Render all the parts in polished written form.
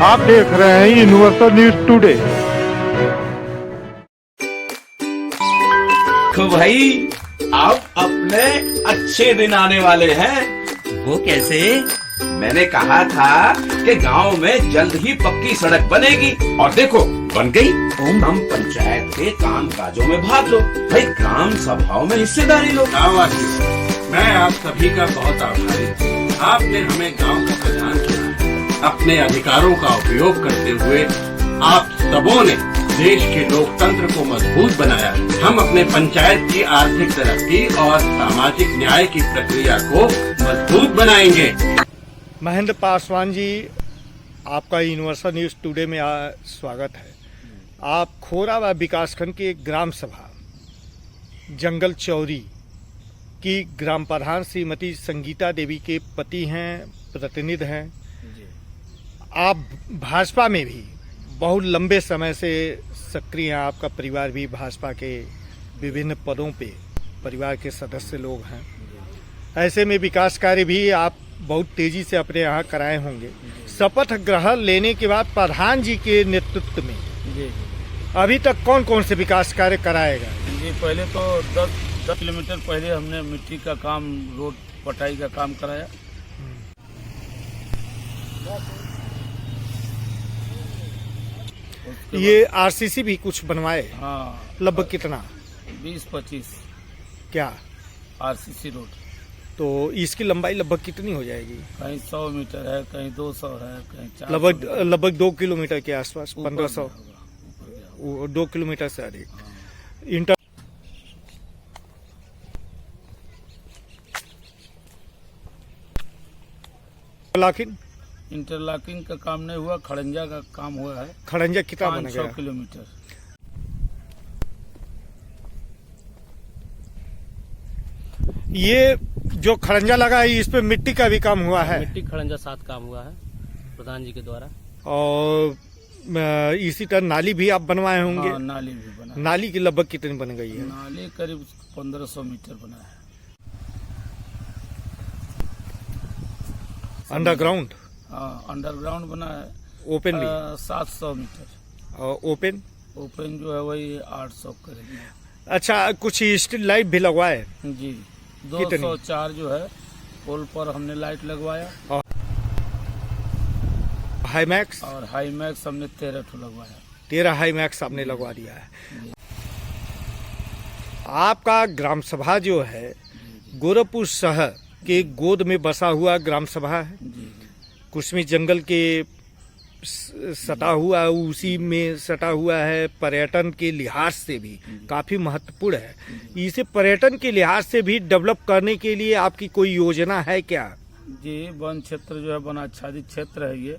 आप देख रहे हैं यूनिवर्सल न्यूज टुडे। तो भाई अब अपने अच्छे दिन आने वाले हैं। वो कैसे? मैंने कहा था कि गांव में जल्द ही पक्की सड़क बनेगी और देखो बन गई। हम पंचायत के काम काजों में भाग लो भाई, ग्राम सभाओं में हिस्सेदारी लो। मैं आप सभी का बहुत आभारी हूँ। आपने हमें गांव का प्रधान चुना। अपने अधिकारों का उपयोग करते हुए आप सबों ने देश के लोकतंत्र को मजबूत बनाया। हम अपने पंचायत की आर्थिक तरक्की और सामाजिक न्याय की प्रक्रिया को मजबूत बनाएंगे। महेंद्र पासवान जी, आपका यूनिवर्सल न्यूज टुडे में स्वागत है। आप खोरावा विकासखंड की एक ग्राम सभा जंगल चौरी की ग्राम प्रधान श्रीमती संगीता देवी के पति हैं, प्रतिनिधि हैं। आप भाजपा में भी बहुत लंबे समय से सक्रिय हैं। आपका परिवार भी भाजपा के विभिन्न पदों पे परिवार के सदस्य लोग हैं। ऐसे में विकास कार्य भी आप बहुत तेजी से अपने यहाँ कराए होंगे। शपथ ग्रहण लेने के बाद प्रधान जी के नेतृत्व में अभी तक कौन कौन से विकास कार्य कराए गए? जी, पहले तो 10 किलोमीटर पहले हमने मिट्टी का काम, रोड पटाई का काम कराया। ये आरसीसी भी कुछ बनवाए? हाँ, लगभग कितना? 20-25 क्या आरसीसी रोड। तो इसकी लंबाई लगभग कितनी हो जाएगी? कहीं 100 मीटर है, कहीं 200 है, कहीं 400 लगभग 2 किलोमीटर के आसपास, 1500, 2 किलोमीटर से अधिक। इंटरलॉकिंग का काम नहीं हुआ, खड़ंजा का काम हुआ है। खड़ंजा कितना बन गया? 500 किलोमीटर। ये जो खड़ंजा लगा है इस पे मिट्टी का भी काम हुआ है? मिट्टी खड़ंजा 7 काम हुआ है प्रधान जी के द्वारा। और इसी तरह नाली भी आप बनवाए होंगे? हाँ, नाली भी बना। नाली की लगभग कितनी बन गई है? नाली करीब 1500 मीटर बना है। अंडरग्राउंड? हाँ, अंडरग्राउंड बना है। ओपन भी? 700 मीटर। और ओपन? ओपन जो है वही 800 करीब। अच्छा, कुछ स्ट्रीट लाइट भी लगवाए? जी, कितनी? 204 जो है पोल पर हमने लाइट लगवाया। और हाई मैक्स? और हाई मैक्स हमने 13 ठो लगवाया। 13 हाई मैक्स आपने लगवा दिया है। आपका ग्राम सभा जो है गोरखपुर शहर के गोद में बसा हुआ ग्राम सभा है। कुसमी जंगल के सटा हुआ, उसी में सटा हुआ है। पर्यटन के लिहाज से भी काफी महत्वपूर्ण है। इसे पर्यटन के लिहाज से भी डेवलप करने के लिए आपकी कोई योजना है क्या? जी, वन क्षेत्र जो है वन आच्छादित क्षेत्र है ये।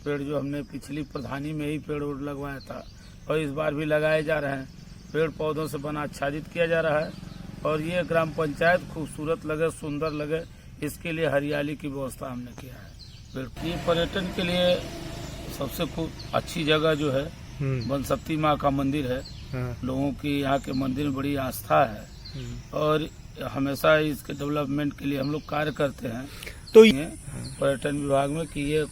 पेड़ जो हमने पिछली प्रधानी में ही पेड़ उड़ लगवाया था और इस बार भी लगाए जा रहे हैं। पेड़ पौधों से बना आच्छादित किया जा रहा है और ये ग्राम पंचायत खूबसूरत लगे, सुंदर लगे, इसके लिए हरियाली की व्यवस्था हमने किया है। ये पर्यटन के लिए सबसे खूब अच्छी जगह जो है बनशक्ति माँ का मंदिर है। लोगों की यहाँ के मंदिर में बड़ी आस्था है और हमेशा इसके डेवलपमेंट के लिए हम लोग कार्य करते हैं। तो पर्यटन विभाग में कि ये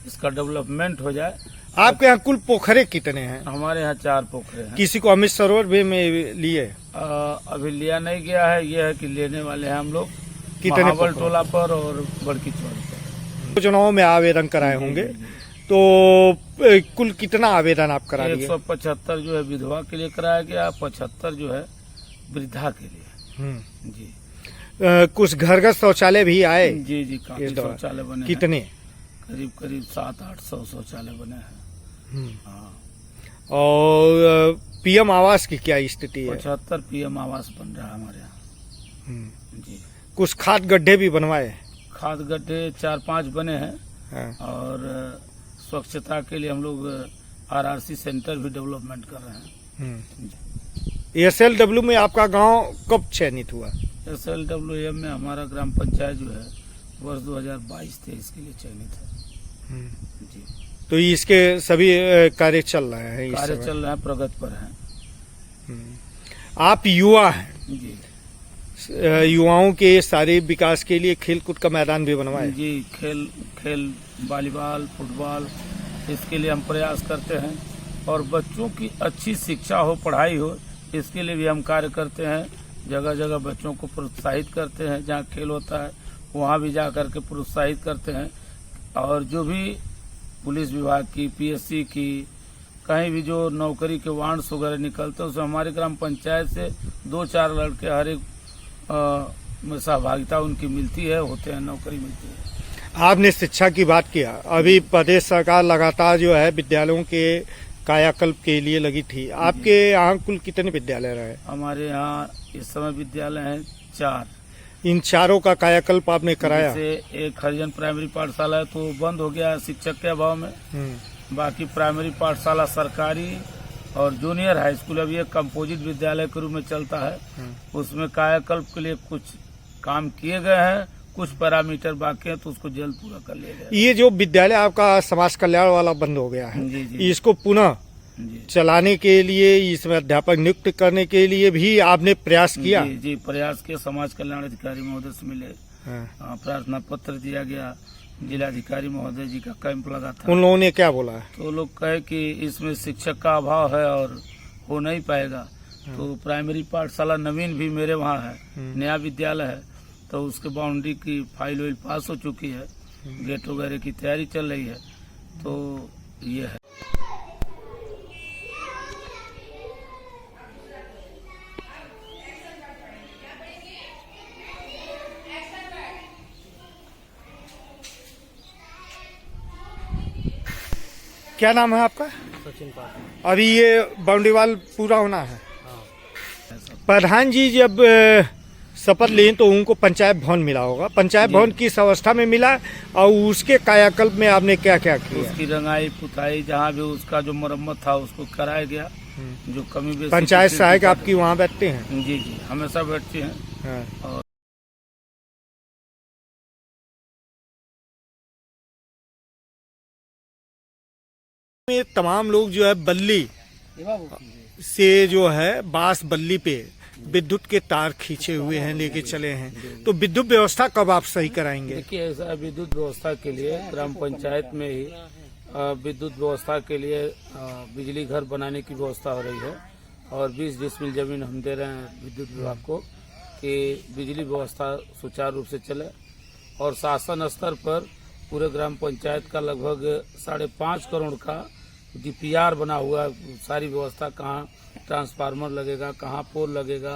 इसका डेवलपमेंट हो जाए। आपके यहाँ कुल पोखरे कितने हैं? हमारे यहाँ 4 पोखरे हैं। किसी को अमृत सरोवर भी में लिए? अभी लिया नहीं गया है। ये है कि लेने वाले हैं हम लोग। कितने? महाबल टोला पर और बड़की चौड़ी पर। चुनाव में आवेदन कराए होंगे, तो कुल कितना आवेदन आप करा दिए? 175 जो है विधवा के लिए कराया गया, 75 जो है वृद्धा के लिए। जी, कुछ घरगत शौचालय भी आए? जी जी, काफी शौचालय बने। कितने? करीब 700-800 शौचालय बने हैं। हाँ। और पीएम आवास की क्या स्थिति है? 75 पीएम आवास बन रहा है हमारे यहाँ। जी, कुछ खाद गड्ढे भी बनवाए? खाद गड्ढे 4-5 बने हैं हाँ। और स्वच्छता के लिए हम लोग RRC सेंटर भी डेवलपमेंट कर रहे हैं। SLW में आपका गांव कब चयनित हुआ? SLWM में हमारा ग्राम पंचायत जो है वर्ष 2022-23 के लिए चयनित है जी। तो इसके सभी कार्य चल रहे हैं? कार्य चल रहा है, प्रगति पर है आप युवा हैं जी। युवाओं के सारे विकास के लिए खेलकूद का मैदान भी बनवाए जी। खेल वॉलीबॉल, फुटबॉल, इसके लिए हम प्रयास करते हैं और बच्चों की अच्छी शिक्षा हो, पढ़ाई हो, इसके लिए भी हम कार्य करते हैं। जगह जगह बच्चों को प्रोत्साहित करते हैं, जहाँ खेल होता है वहाँ भी जा करके प्रोत्साहित करते हैं। और जो भी पुलिस विभाग की, PSC की, कहीं भी जो नौकरी के वांट्स वगैरह निकलते हैं उसमें हमारे ग्राम पंचायत से 2-4 लड़के हर एक में सहभागिता उनकी मिलती है, होते हैं, नौकरी मिलती है। आपने शिक्षा की बात किया, अभी प्रदेश सरकार लगातार जो है विद्यालयों के कायाकल्प के लिए लगी थी। आपके यहाँ कुल कितने विद्यालय रहे? हमारे यहाँ इस समय विद्यालय हैं 4। इन चारों का कायाकल्प आपने कराया? जैसे एक हरिजन प्राइमरी पाठशाला है तो बंद हो गया शिक्षक के अभाव में। बाकी प्राइमरी पाठशाला सरकारी और जूनियर हाई स्कूल अभी एक कंपोजिट विद्यालय के रूप में चलता है। उसमें कायाकल्प के लिए कुछ काम किए गए हैं, कुछ पैरामीटर बाकी है तो उसको जल्द पूरा कर लिया जाएगा। ये जो विद्यालय आपका समाज कल्याण वाला बंद हो गया है, जी। इसको पुनः चलाने के लिए, इसमें अध्यापक नियुक्त करने के लिए भी आपने प्रयास किया? जी, प्रयास किया। समाज कल्याण अधिकारी महोदय से मिले, प्रार्थना पत्र दिया गया, जिलाधिकारी महोदय जी का कैंप लगा था। उन लोगों ने क्या बोला है? तो लोग कहे कि इसमें शिक्षक का अभाव है और हो नहीं पाएगा। तो प्राइमरी पाठशाला नवीन भी मेरे वहाँ है, नया विद्यालय है, तो उसके बाउंड्री की फाइल वाइल पास हो चुकी है, गेट वगैरह की तैयारी चल रही है। तो ये है। क्या नाम है आपका? सचिन पाठक। अभी ये बाउंड्री वाल पूरा होना है। प्रधान जी जब शपथ लें तो उनको पंचायत भवन मिला होगा, पंचायत भवन किस अवस्था में मिला और उसके कायाकल्प में आपने क्या क्या किया? उसकी रंगाई पुताई, जहाँ भी उसका जो मरम्मत था उसको कराया गया। जो कमी बेसी पंचायत सहायक आपकी वहाँ बैठते हैं? जी, हमेशा बैठते हैं। हाँ। और में तमाम लोग जो है बल्ली से जो है बांस बल्ली पे विद्युत के तार खींचे हुए हैं, लेके चले हैं। तो विद्युत व्यवस्था कब आप सही कराएंगे? देखिए, ऐसा विद्युत व्यवस्था के लिए ग्राम पंचायत में ही विद्युत व्यवस्था के लिए बिजली घर बनाने की व्यवस्था हो रही है और 20 डिसमिल जमीन हम दे रहे हैं विद्युत विभाग को कि बिजली व्यवस्था सुचारू रूप से चले। और शासन स्तर पर पूरे ग्राम पंचायत का लगभग 5.5 करोड़ का DPR बना हुआ है। सारी व्यवस्था, कहाँ ट्रांसफार्मर लगेगा, कहाँ पोल लगेगा,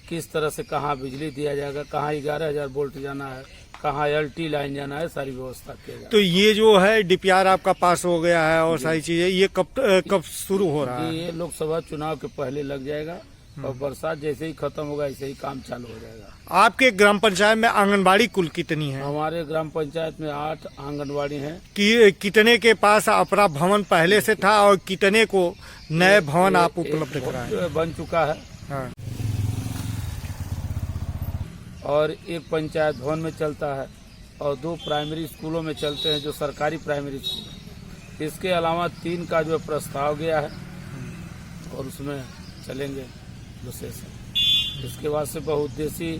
किस तरह से कहाँ बिजली दिया जाएगा, कहाँ 11,000 वोल्ट जाना है, कहाँ LT लाइन जाना है, सारी व्यवस्था किया जाए। तो ये जो है DPR आपका पास हो गया है और सारी चीजें, ये कब शुरू हो रहा है? ये लोकसभा चुनाव के पहले लग जाएगा और बरसात जैसे ही खत्म होगा ऐसे ही काम चालू हो जाएगा। आपके ग्राम पंचायत में आंगनबाड़ी कुल कितनी है? हमारे ग्राम पंचायत में 8 आंगनबाड़ी हैं। कितने के पास अपना भवन पहले से था और कितने को नए भवन आप उपलब्ध कराए? बन चुका है। हाँ। और एक पंचायत भवन में चलता है और 2 प्राइमरी स्कूलों में चलते हैं जो सरकारी प्राइमरी स्कूल। इसके अलावा 3 का जो प्रस्ताव गया है और उसमें चलेंगे दूसरे से। इसके बाद से बहुउद्देशीय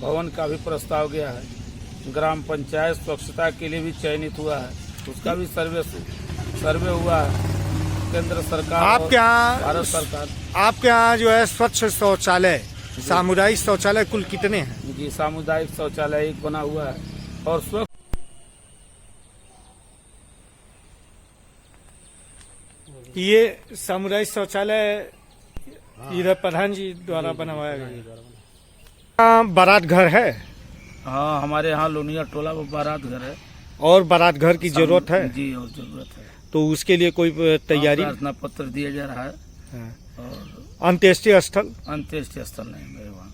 भवन का भी प्रस्ताव गया है। ग्राम पंचायत स्वच्छता के लिए भी चयनित हुआ है, उसका भी सर्वे हुआ है। केंद्र सरकार, आपके यहाँ, भारत सरकार, आपके यहाँ जो है स्वच्छ शौचालय, सामुदायिक शौचालय कुल कितने हैं? जी, सामुदायिक शौचालय 1 बना हुआ है और स्वच्छ। ये सामुदायिक शौचालय इधर प्रधान जी द्वारा बनवाया गया। बारात घर है? हाँ, हमारे यहाँ लोनिया टोला में बारात घर है। और बारात घर की जरूरत है? जी, और जरूरत है। तो उसके लिए कोई तैयारी? प्रार्थना पत्र दिया जा रहा है। हाँ। और अंत्येष्टि स्थल? अंत्येष्टि स्थल नहीं मेरे वहाँ।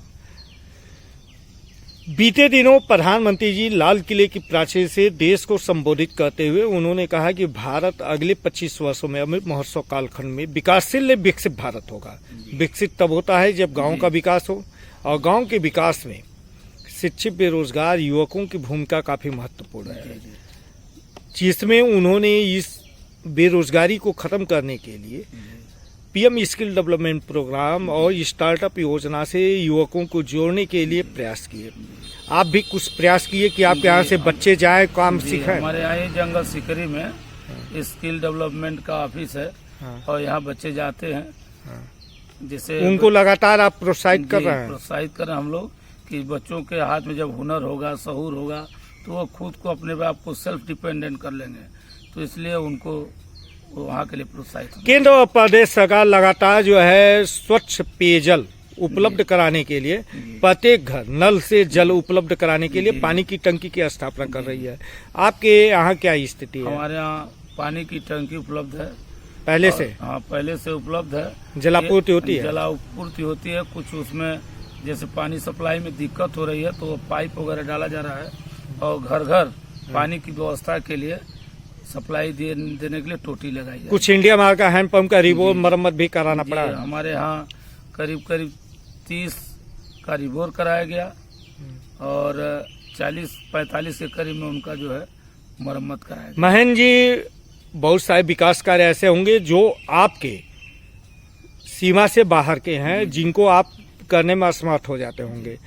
बीते दिनों प्रधानमंत्री जी लाल किले की प्राचीर से देश को संबोधित करते हुए उन्होंने कहा कि भारत अगले 25 वर्षों में अमृत महोत्सव कालखंड में विकासशील विकसित भारत होगा। विकसित तब होता है जब गांव का विकास हो, और गांव के विकास में शिक्षित बेरोजगार युवकों की भूमिका काफी महत्वपूर्ण है, जिसमें उन्होंने इस बेरोजगारी को खत्म करने के लिए पीएम स्किल डेवलपमेंट प्रोग्राम और स्टार्टअप योजना से युवकों को जोड़ने के लिए प्रयास किए। आप भी कुछ प्रयास किए कि आपके यहाँ से बच्चे जाएं, काम सीखें? हमारे यहाँ ही जंगल सिकरी में स्किल डेवलपमेंट का ऑफिस है और यहाँ बच्चे जाते हैं, जिससे उनको लगातार आप प्रोत्साहित कर रहे हैं? प्रोत्साहित कर रहे हैं हम लोग कि बच्चों के हाथ में जब हुनर होगा, सहूर होगा, तो वो खुद को अपने आप को सेल्फ डिपेंडेंट कर लेंगे। तो इसलिए उनको वहाँ के लिए प्रोत्साहित। केंद्र और प्रदेश सरकार लगातार जो है स्वच्छ पेयजल उपलब्ध कराने के लिए प्रत्येक घर नल से जल उपलब्ध कराने के लिए पानी की टंकी की स्थापना कर रही है। आपके यहाँ क्या स्थिति है? हमारे यहाँ पानी की टंकी उपलब्ध है पहले से? हाँ, पहले से उपलब्ध है। जलापूर्ति होती है? जलापूर्ति होती है। कुछ उसमें जैसे पानी सप्लाई में दिक्कत हो रही है तो पाइप वगैरह डाला जा रहा है और घर घर पानी की व्यवस्था के लिए सप्लाई देने के लिए टोटी लगाई है। कुछ इंडिया मार्ग का हैंडपंप का रिबोर मरम्मत भी कराना पड़ा है? हमारे यहाँ करीब 30 का रिबोर कराया गया और 40-45 के करीब में उनका जो है मरम्मत कराया गया। महेंद्र जी, बहुत सारे विकास कार्य ऐसे होंगे जो आपके सीमा से बाहर के हैं, जिनको आप करने में असमर्थ हो जाते होंगे।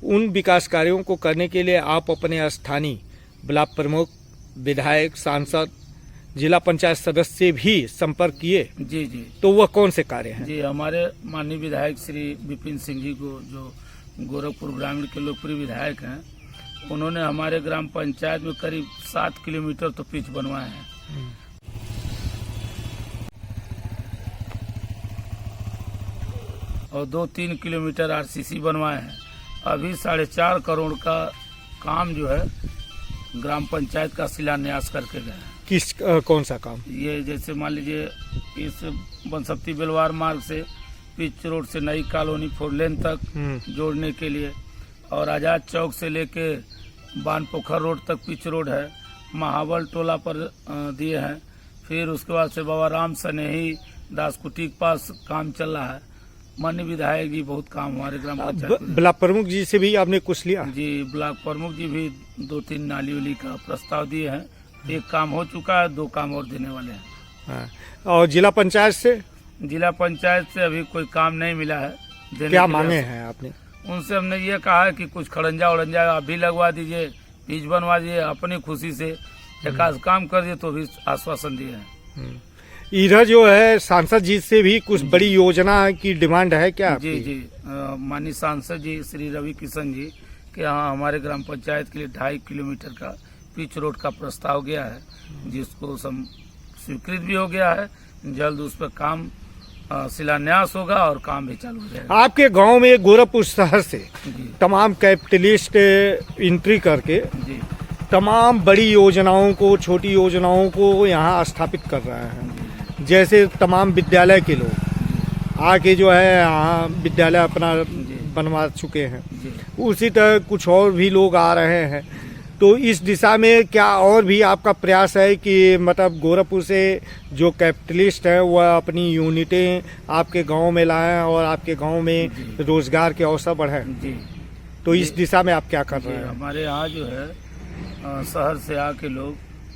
उन विकास कार्यों को करने के लिए आप अपने स्थानीय ब्लॉक प्रमुख, विधायक, सांसद, जिला पंचायत सदस्य से भी संपर्क किए? जी जी। तो वह कौन से कार्य हैं? जी, हमारे माननीय विधायक श्री विपिन सिंह जी को, जो गोरखपुर ग्रामीण के लोकप्रिय विधायक हैं, उन्होंने हमारे ग्राम पंचायत में करीब 7 किलोमीटर तो पिच बनवाए हैं। और 2-3 किलोमीटर आरसीसी बनवाए हैं। अभी 4.5 करोड़ का काम जो है ग्राम पंचायत का शिलान्यास करके गए हैं। किस कौन सा काम? ये जैसे मान लीजिए इस बनसप्ती बेलवार मार्ग से पिच रोड से नई कॉलोनी 4 लेन तक जोड़ने के लिए, और आजाद चौक से लेके बान पोखर रोड तक पिच रोड है। महाबल टोला पर दिए हैं। फिर उसके बाद से बाबा राम सनेही दासकुटी के पास काम चल रहा है। माननीय विधायक जी बहुत काम हमारे ग्राम पंचायत। ब्लॉक प्रमुख जी से भी आपने कुछ लिया? जी, ब्लॉक प्रमुख जी भी 2-3 नाली उली का प्रस्ताव दिए हैं। एक काम हो चुका है, 2 काम और देने वाले हैं। हाँ। और जिला पंचायत से? जिला पंचायत से अभी कोई काम नहीं मिला है। क्या मांगे हैं आपने? उनसे हमने ये कहा है कि कुछ खड़ंजा उड़ंजा अभी लगवा दीजिए, पिच बनवा दीजिए, अपनी खुशी से एकाध काम कर दिए, तो भी आश्वासन दिए हैं। इधर जो है सांसद जी से भी कुछ बड़ी योजना की डिमांड है क्या? जी जी, माननीय सांसद जी श्री रवि किशन जी के यहाँ हमारे ग्राम पंचायत के लिए 2.5 किलोमीटर का पिच रोड का प्रस्ताव गया है, जिसको स्वीकृत भी हो गया है। जल्द उस पर काम शिलान्यास होगा और काम भी चालू हो जाएगा। आपके गांव में गोरखपुर शहर से तमाम कैपिटलिस्ट एंट्री करके तमाम बड़ी योजनाओं को, छोटी योजनाओं को यहाँ स्थापित कर रहे हैं। जैसे तमाम विद्यालय के लोग आके जो है यहाँ विद्यालय अपना बनवा चुके हैं, उसी तरह कुछ और भी लोग आ रहे हैं। तो इस दिशा में क्या और भी आपका प्रयास है कि मतलब गोरखपुर से जो कैपिटलिस्ट है वह अपनी यूनिटें आपके गांव में लाएं और आपके गांव में रोजगार के अवसर बढ़ें? जी। तो इस दिशा में आप क्या कर रहे हैं? हमारे यहाँ जो है शहर से आके लोग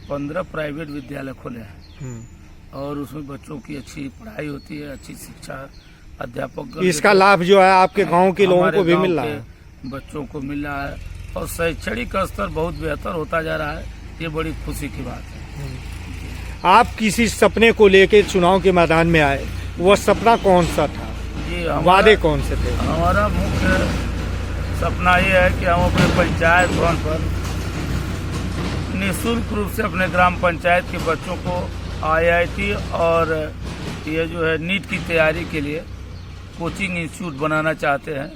15 प्राइवेट विद्यालय खोले हैं और उसमें बच्चों की अच्छी पढ़ाई होती है, अच्छी शिक्षा अध्यापक। इसका लाभ जो है आपके गांव के लोगों को भी मिल रहा है, बच्चों को मिल रहा है और शैक्षणिक स्तर बहुत बेहतर होता जा रहा है। ये बड़ी खुशी की बात है। आप किसी सपने को लेकर चुनाव के मैदान में आए, वह सपना कौन सा था? जी, वादे कौन से थे? हमारा मुख्य सपना ये है कि हम अपने पंचायत भवन पर निःशुल्क रूप से अपने ग्राम पंचायत के बच्चों को IIT और ये जो है नीट की तैयारी के लिए कोचिंग इंस्टीट्यूट बनाना चाहते हैं।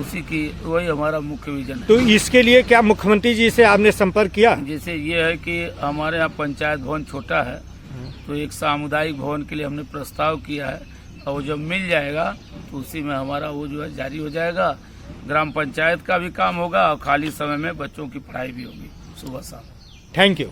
उसी की वही हमारा मुख्य विजन है। तो इसके लिए क्या मुख्यमंत्री जी से आपने संपर्क किया? जैसे ये है कि हमारे यहाँ पंचायत भवन छोटा है, तो एक सामुदायिक भवन के लिए हमने प्रस्ताव किया है और जब मिल जाएगा तो उसी में हमारा वो जो है जारी हो जाएगा। ग्राम पंचायत का भी काम होगा और खाली समय में बच्चों की पढ़ाई भी होगी सुबह शाम। Thank you.